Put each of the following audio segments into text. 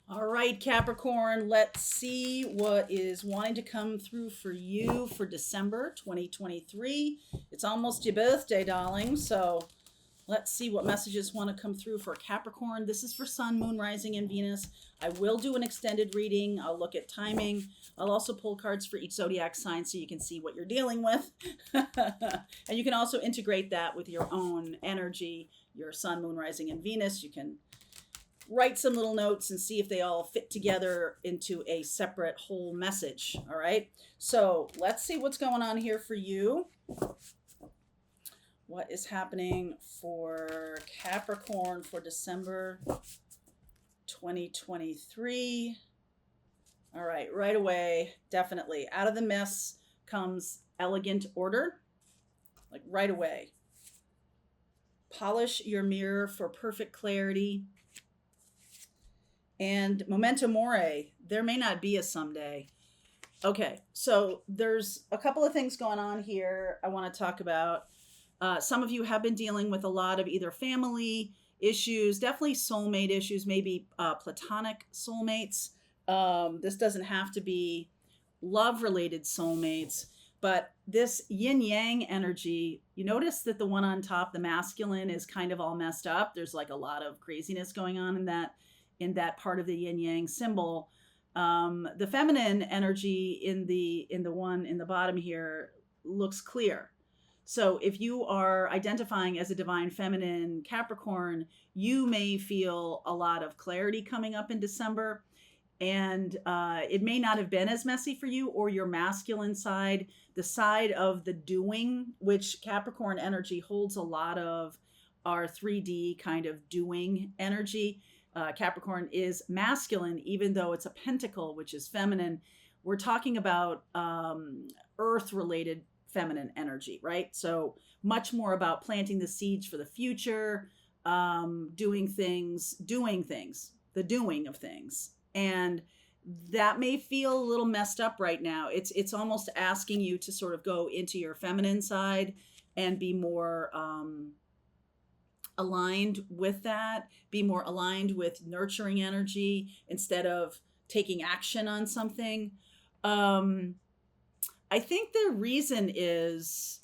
All right, Capricorn, let's see what is wanting to come through for you for December 2023. It's almost your birthday, darling. So let's see what messages want to come through for Capricorn. This is for Sun, Moon, Rising, and Venus. I will do an extended reading. I'll look at timing. I'll also pull cards for each zodiac sign so you can see what you're dealing with. And you can also integrate that with your own energy, your Sun, Moon, Rising, and Venus. You can write some little notes and see if they all fit together into a separate whole message. All right. So let's see what's going on here for you. What is happening for Capricorn for December 2023? All right. Right away. Definitely. Out of the mess comes elegant order. Like right away. Polish your mirror for perfect clarity. And memento mori, there may not be a someday. Okay, so there's a couple of things going on here I want to talk about. Some of you have been dealing with a lot of either family issues, definitely soulmate issues, maybe platonic soulmates. This doesn't have to be love-related soulmates, but this yin-yang energy, you notice that the one on top, the masculine, is kind of all messed up. There's like a lot of craziness going on in that part of the yin yang symbol. The feminine energy in the one in the bottom here looks clear. So if you are identifying as a divine feminine Capricorn, you may feel a lot of clarity coming up in December. And it may not have been as messy for you, or your masculine side, the side of the doing, which Capricorn energy holds a lot of our 3D kind of doing energy. Capricorn is masculine, even though it's a pentacle, which is feminine. We're talking about earth-related feminine energy, right? So much more about planting the seeds for the future, doing things, the doing of things. And that may feel a little messed up right now. It's almost asking you to sort of go into your feminine side and be more aligned with that, be more aligned with nurturing energy instead of taking action on something. I think the reason is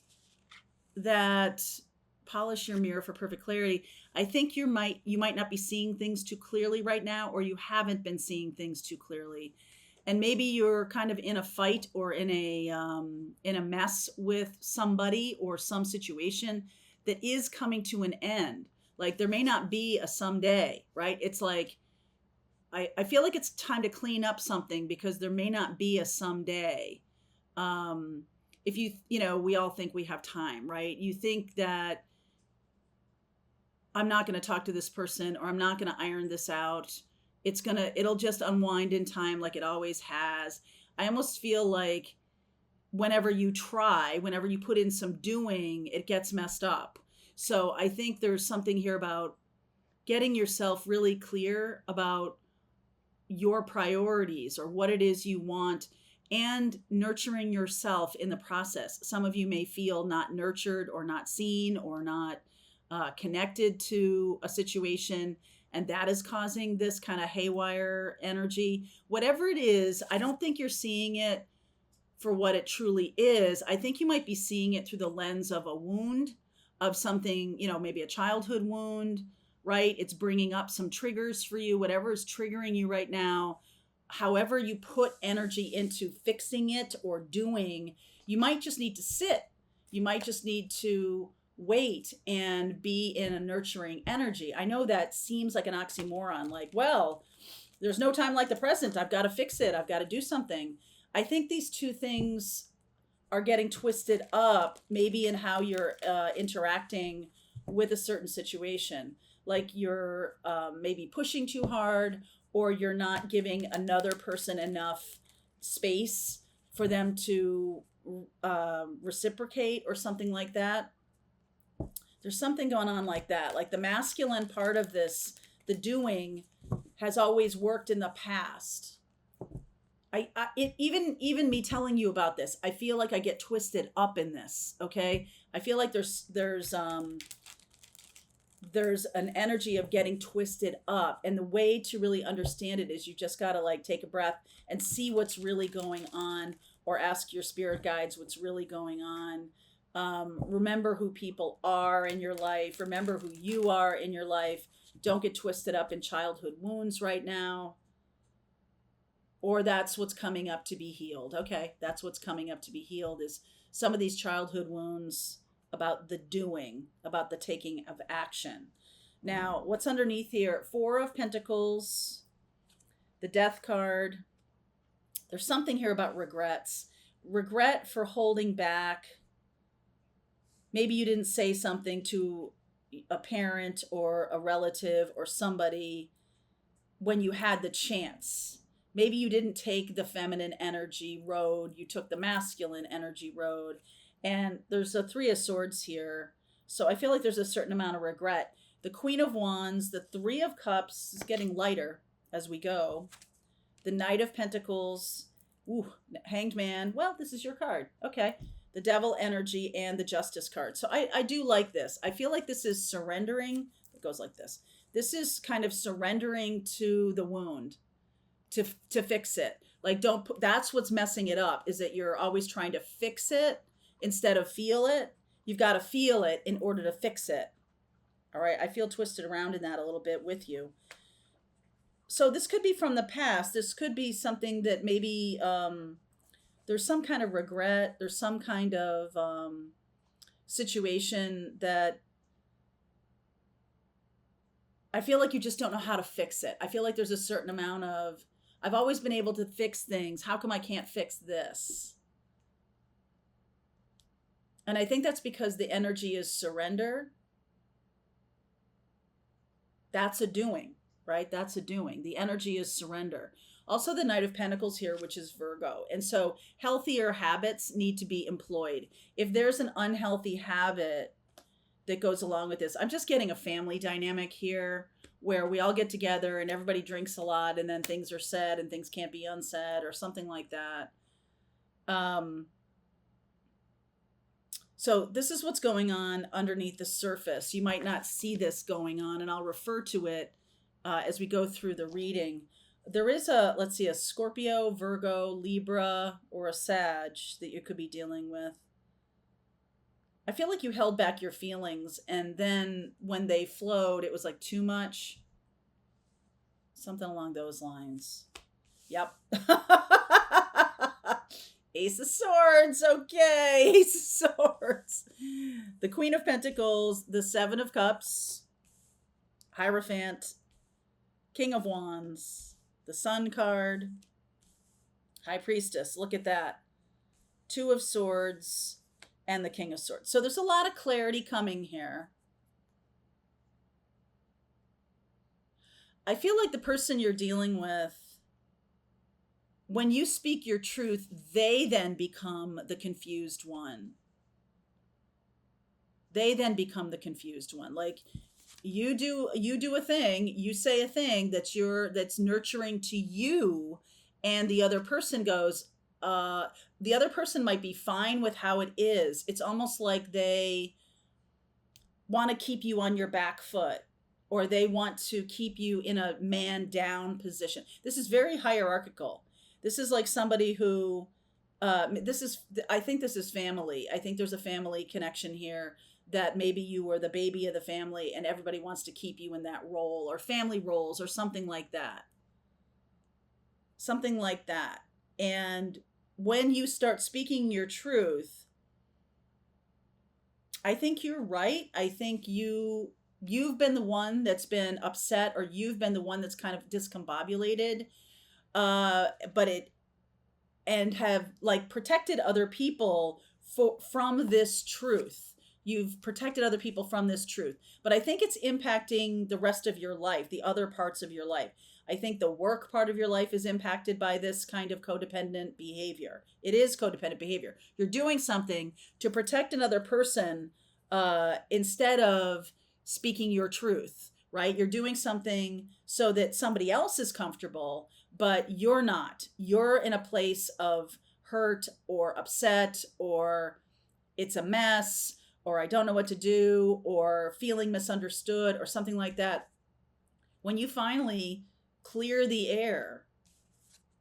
that polish your mirror for perfect clarity. I think you might not be seeing things too clearly right now, or you haven't been seeing things too clearly. And maybe you're kind of in a fight or in a mess with somebody or some situation that is coming to an end. Like there may not be a someday, right? It's like, I feel like it's time to clean up something because there may not be a someday. If we all think we have time, right? You think that I'm not going to talk to this person, or I'm not going to iron this out. It'll just unwind in time like it always has. I almost feel like whenever you put in some doing, it gets messed up. So I think there's something here about getting yourself really clear about your priorities or what it is you want, and nurturing yourself in the process. Some of you may feel not nurtured or not seen or not connected to a situation, and that is causing this kind of haywire energy. Whatever it is, I don't think you're seeing it for what it truly is. I think you might be seeing it through the lens of a wound, of something, maybe a childhood wound, right? It's bringing up some triggers for you, whatever is triggering you right now. However you put energy into fixing it or doing, you might just need to sit. You might just need to wait and be in a nurturing energy. I know that seems like an oxymoron, like, well, there's no time like the present. I've got to fix it. I've got to do something. I think these two things are getting twisted up, maybe in how you're interacting with a certain situation. Like you're maybe pushing too hard, or you're not giving another person enough space for them to reciprocate or something like that. There's something going on like that. Like the masculine part of this, the doing, has always worked in the past. Even me telling you about this, I feel like I get twisted up in this. Okay, I feel like there's there's an energy of getting twisted up. And the way to really understand it is you just got to like take a breath and see what's really going on, or ask your spirit guides what's really going on. Remember who people are in your life, remember who you are in your life. Don't get twisted up in childhood wounds right now, or that's what's coming up to be healed. Okay, that's what's coming up to be healed, is some of these childhood wounds about the doing, about the taking of action. Now, what's underneath here? Four of Pentacles, the Death card. There's something here about regrets. Regret for holding back. Maybe you didn't say something to a parent or a relative or somebody when you had the chance. Maybe you didn't take the feminine energy road, you took the masculine energy road. And there's a Three of Swords here. So I feel like there's a certain amount of regret. The Queen of Wands, the Three of Cups is getting lighter as we go. The Knight of Pentacles, ooh, Hanged Man. Well, this is your card. Okay. The Devil energy and the Justice card. So I do like this. I feel like this is surrendering. It goes like this. This is kind of surrendering to the wound, to fix it. Like, don't put, that's what's messing it up, is that you're always trying to fix it instead of feel it. You've got to feel it in order to fix it. All right. I feel twisted around in that a little bit with you. So this could be from the past. This could be something that maybe there's some kind of regret. There's some kind of situation that I feel like you just don't know how to fix it. I feel like there's a certain amount of, I've always been able to fix things. How come I can't fix this? And I think that's because the energy is surrender. That's a doing, right? That's a doing. The energy is surrender. Also the Knight of Pentacles here, which is Virgo. And so healthier habits need to be employed. If there's an unhealthy habit that goes along with this, I'm just getting a family dynamic here where we all get together and everybody drinks a lot and then things are said and things can't be unsaid or something like that. So this is what's going on underneath the surface. You might not see this going on, and I'll refer to it as we go through the reading. There is a, let's see, a Scorpio, Virgo, Libra, or a Sag that you could be dealing with. I feel like you held back your feelings, and then when they flowed, it was like too much. Something along those lines. Yep. Ace of Swords. Okay. Ace of Swords. The Queen of Pentacles, the Seven of Cups, Hierophant, King of Wands, the Sun card, High Priestess. Look at that. Two of Swords and the King of Swords. So there's a lot of clarity coming here. I feel like the person you're dealing with, when you speak your truth, they then become the confused one. They then become the confused one. Like you do a thing, you say a thing that's nurturing to you, and the other person goes, the other person might be fine with how it is. It's almost like they want to keep you on your back foot, or they want to keep you in a man down position. This is very hierarchical. This is like somebody who, I think this is family. I think there's a family connection here, that maybe you were the baby of the family and everybody wants to keep you in that role, or family roles or something like that. Something like that. And when you start speaking your truth, I think you're right. I think you've been the one that's been upset, or you've been the one that's kind of discombobulated. And have like protected other people from this truth. You've protected other people from this truth, but I think it's impacting the rest of your life, the other parts of your life. I think the work part of your life is impacted by this kind of codependent behavior. It is codependent behavior. You're doing something to protect another person instead of speaking your truth, right? You're doing something so that somebody else is comfortable, but you're not. You're in a place of hurt or upset, or it's a mess, or I don't know what to do, or feeling misunderstood, or something like that. When you finally clear the air,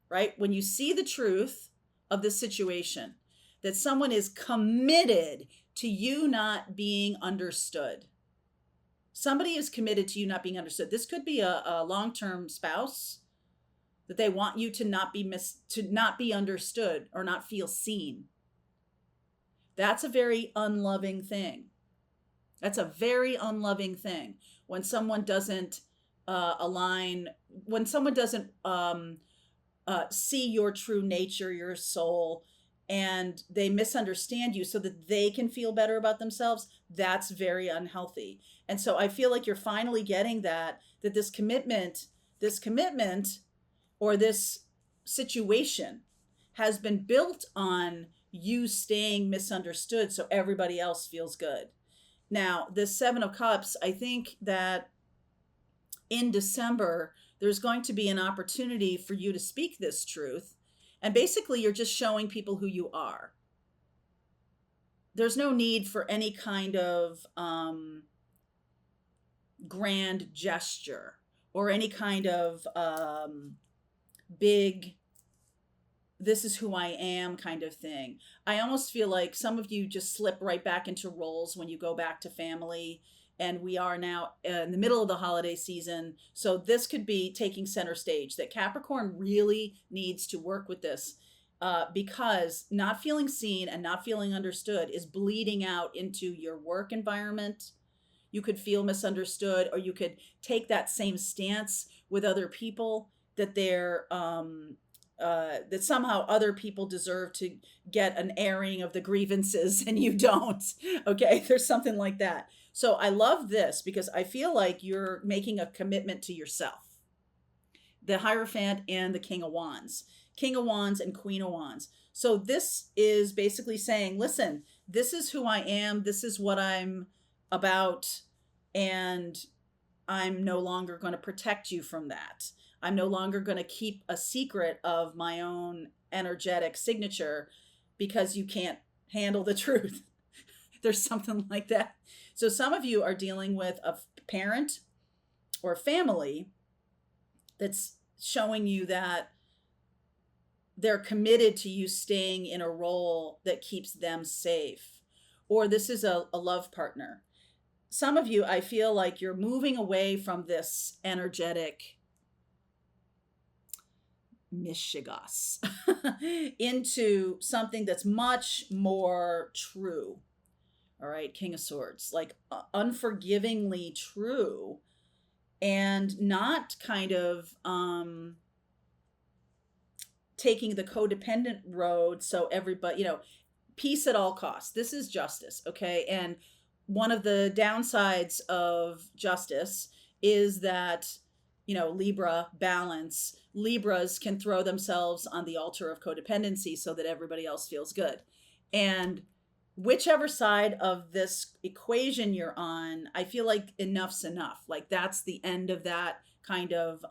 right? When you see the truth of the situation, that someone is committed to you not being understood. Somebody is committed to you not being understood. This could be a long-term spouse that they want you to not be understood or not feel seen. That's a very unloving thing. That's a very unloving thing when someone doesn't align, when someone doesn't see your true nature, your soul, and they misunderstand you so that they can feel better about themselves. That's very unhealthy. And so I feel like you're finally getting that this commitment or this situation has been built on you staying misunderstood so everybody else feels good. Now, this Seven of Cups, I think that in December, there's going to be an opportunity for you to speak this truth. And basically, you're just showing people who you are. There's no need for any kind of grand gesture or any kind of big, this is who I am kind of thing. I almost feel like some of you just slip right back into roles when you go back to family. And we are now in the middle of the holiday season. So this could be taking center stage, that Capricorn really needs to work with this because not feeling seen and not feeling understood is bleeding out into your work environment. You could feel misunderstood, or you could take that same stance with other people that that somehow other people deserve to get an airing of the grievances and you don't. Okay, there's something like that. So I love this because I feel like you're making a commitment to yourself. The Hierophant and the King of Wands. King of Wands and Queen of Wands. So this is basically saying, listen, this is who I am. This is what I'm about. And I'm no longer going to protect you from that. I'm no longer going to keep a secret of my own energetic signature because you can't handle the truth. There's something like that. So some of you are dealing with a parent or family that's showing you that they're committed to you staying in a role that keeps them safe. Or this is a love partner. Some of you, I feel like you're moving away from this energetic mishigas into something that's much more true. All right, King of Swords, like unforgivingly true, and not kind of taking the codependent road. So everybody, peace at all costs. This is justice, okay? And one of the downsides of justice is that, Libra balance. Libras can throw themselves on the altar of codependency so that everybody else feels good. And whichever side of this equation you're on, I feel like enough's enough. Like that's the end of that kind of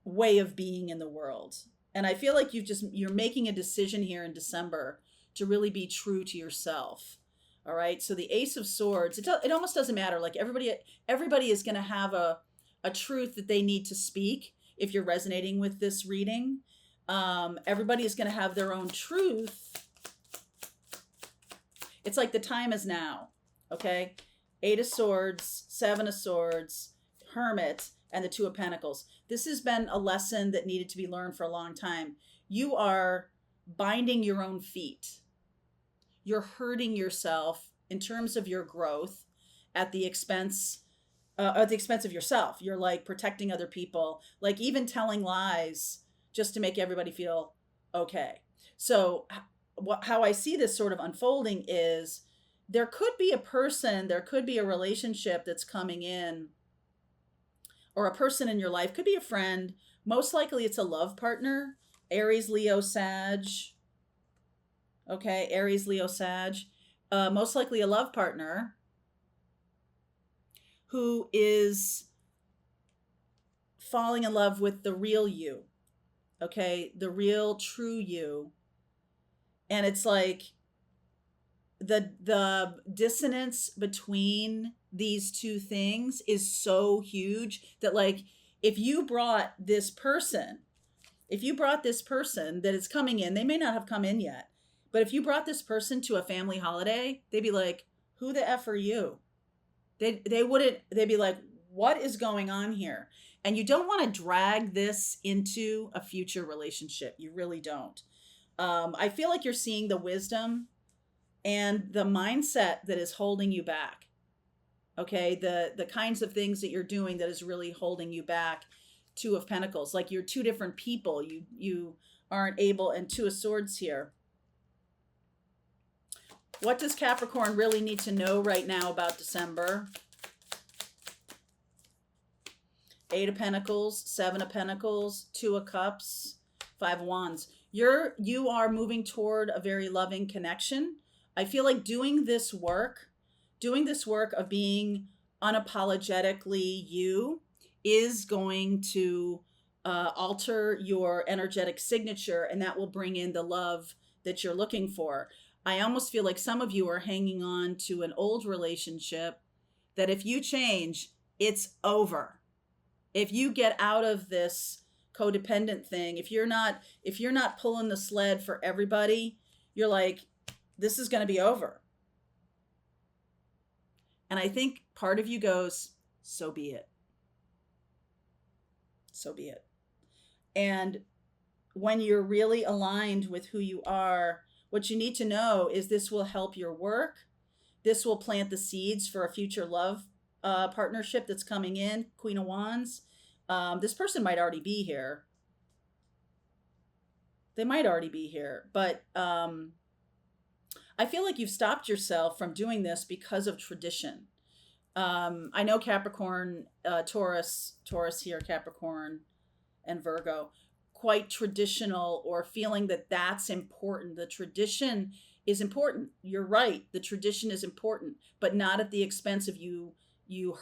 way of being in the world. And I feel like you're making a decision here in December to really be true to yourself. All right. So the Ace of Swords, it almost doesn't matter. Like everybody is going to have a truth that they need to speak. If you're resonating with this reading, everybody is going to have their own truth. It's like the time is now. Okay. 8 of Swords, 7 of Swords, Hermit, and the 2 of Pentacles. This has been a lesson that needed to be learned for a long time. You are binding your own feet. You're hurting yourself in terms of your growth at the expense of yourself. You're like protecting other people, like even telling lies just to make everybody feel okay. So how I see this sort of unfolding is there could be a person, there could be a relationship that's coming in, or a person in your life, could be a friend. Most likely it's a love partner, Aries, Leo, Sag. Okay, Aries, Leo, Sag. Most likely a love partner who is falling in love with the real you. Okay, the real, true you. And it's like the dissonance between these two things is so huge that, like, if you brought this person if you brought this person that is coming in, they may not have come in yet, but if you brought this person to a family holiday, they'd be like, who the F are you? They wouldn't, they'd be like, what is going on here? And you don't want to drag this into a future relationship. You really don't. I feel like you're seeing the wisdom and the mindset that is holding you back. Okay, the kinds of things that you're doing that is really holding you back. Two of Pentacles, like you're two different people. You aren't able, and Two of Swords here. What does Capricorn really need to know right now about December? Eight of Pentacles, Seven of Pentacles, Two of Cups, Five of Wands. You are moving toward a very loving connection. I feel like doing this work of being unapologetically you is going to alter your energetic signature, and that will bring in the love that you're looking for. I almost feel like some of you are hanging on to an old relationship that if you change, it's over. If you get out of this codependent thing, if you're not pulling the sled for everybody, you're like, this is going to be over. And I think part of you goes, so be it. So be it. And when you're really aligned with who you are, what you need to know is this will help your work. This will plant the seeds for a future love partnership that's coming in. Queen of Wands. This person might already be here. They might already be here. But I feel like you've stopped yourself from doing this because of tradition. I know Capricorn, Taurus here, Capricorn and Virgo, quite traditional, or feeling that that's important. The tradition is important. You're right. The tradition is important, but not at the expense of you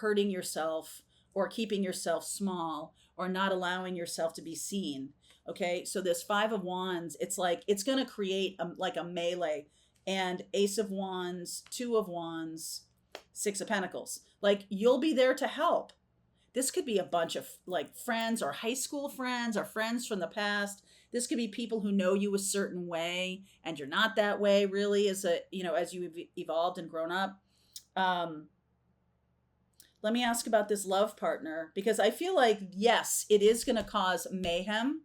hurting yourself or keeping yourself small or not allowing yourself to be seen. Okay. So this Five of Wands, it's like, it's going to create like a melee, and Ace of Wands, Two of Wands, Six of Pentacles. Like, you'll be there to help. This could be a bunch of like friends or high school friends or friends from the past. This could be people who know you a certain way and you're not that way really as you've evolved and grown up. Let me ask about this love partner, because I feel like, yes, it is going to cause mayhem,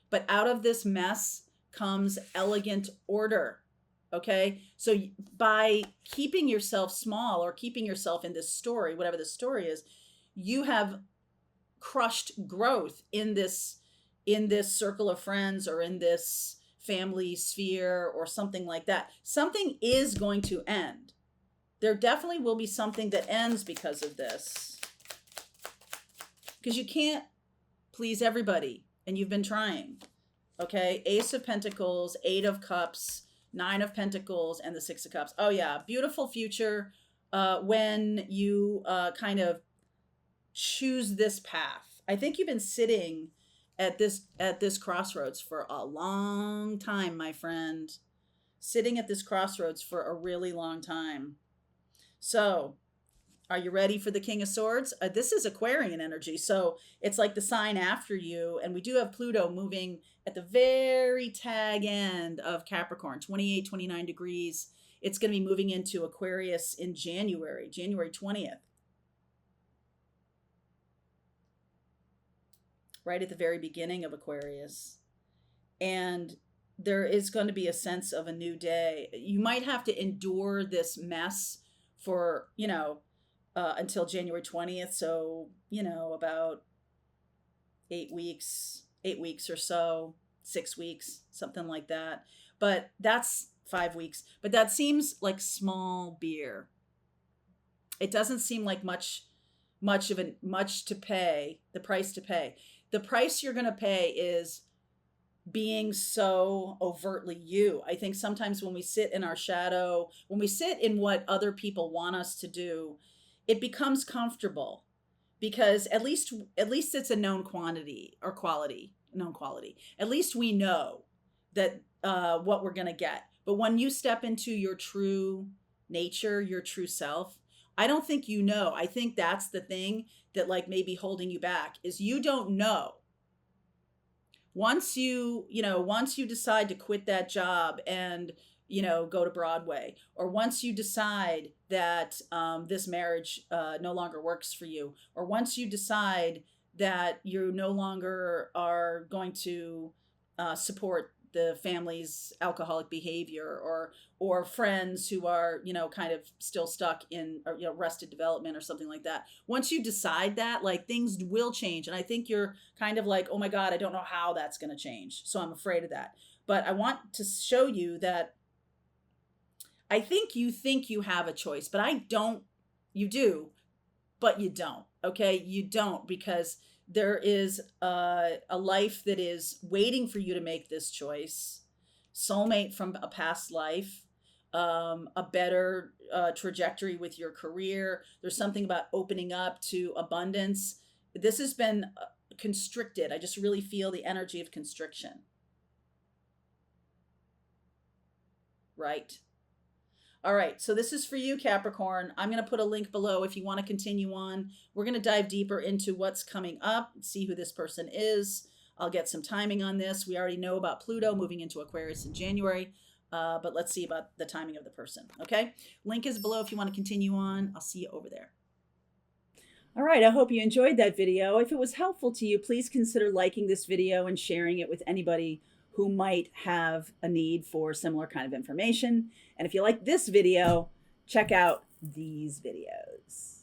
but out of this mess comes elegant order. Okay. So by keeping yourself small or keeping yourself in this story, whatever the story is, you have crushed growth in this circle of friends or in this family sphere or something like that. Something is going to end. There definitely will be something that ends because of this. Because you can't please everybody, and you've been trying. Okay. Ace of Pentacles, Eight of Cups, Nine of Pentacles, and the Six of Cups. Oh yeah, beautiful future when you kind of choose this path. I think you've been sitting at this crossroads for a long time, my friend. Sitting at this crossroads for a really long time. So, are you ready for the King of Swords? This is Aquarian energy, so it's like the sign after you, and we do have Pluto moving at the very tag end of Capricorn, 28, 29 degrees. It's going to be moving into Aquarius in January 20th. Right at the very beginning of Aquarius. And there is going to be a sense of a new day. You might have to endure this mess for, until January 20th. So, about 8 weeks or so, 6 weeks, something like that. But that's 5 weeks. But that seems like small beer. It doesn't seem like much to pay, the price to pay. The price you're going to pay is being so overtly you. I think sometimes when we sit in our shadow, when we sit in what other people want us to do, it becomes comfortable, because at least it's a known quantity or known quality. At least we know that what we're going to get. But when you step into your true nature, your true self, I don't think you know. I think that's the thing that like maybe holding you back is you don't know. Once once you decide to quit that job and, go to Broadway, or once you decide that this marriage no longer works for you, or once you decide that you no longer are going to support the family's alcoholic behavior, or friends who are kind of still stuck in arrested development or something like that. Once you decide that, like, things will change, and I think you're kind of like, oh my god, I don't know how that's going to change, so I'm afraid of that. But I want to show you that I think you have a choice, but I don't. You do, but you don't. Okay, you don't, because there is a life that is waiting for you to make this choice. Soulmate from a past life, a better trajectory with your career. There's something about opening up to abundance. This has been constricted. I just really feel the energy of constriction. Right. All right, so this is for you, Capricorn. I'm going to put a link below if you want to continue on. We're going to dive deeper into what's coming up, see who this person is. I'll get some timing on this. We already know about Pluto moving into Aquarius in January, but let's see about the timing of the person, okay? Link is below if you want to continue on. I'll see you over there. All right, I hope you enjoyed that video. If it was helpful to you, please consider liking this video and sharing it with anybody who might have a need for similar kind of information. And if you like this video, check out these videos.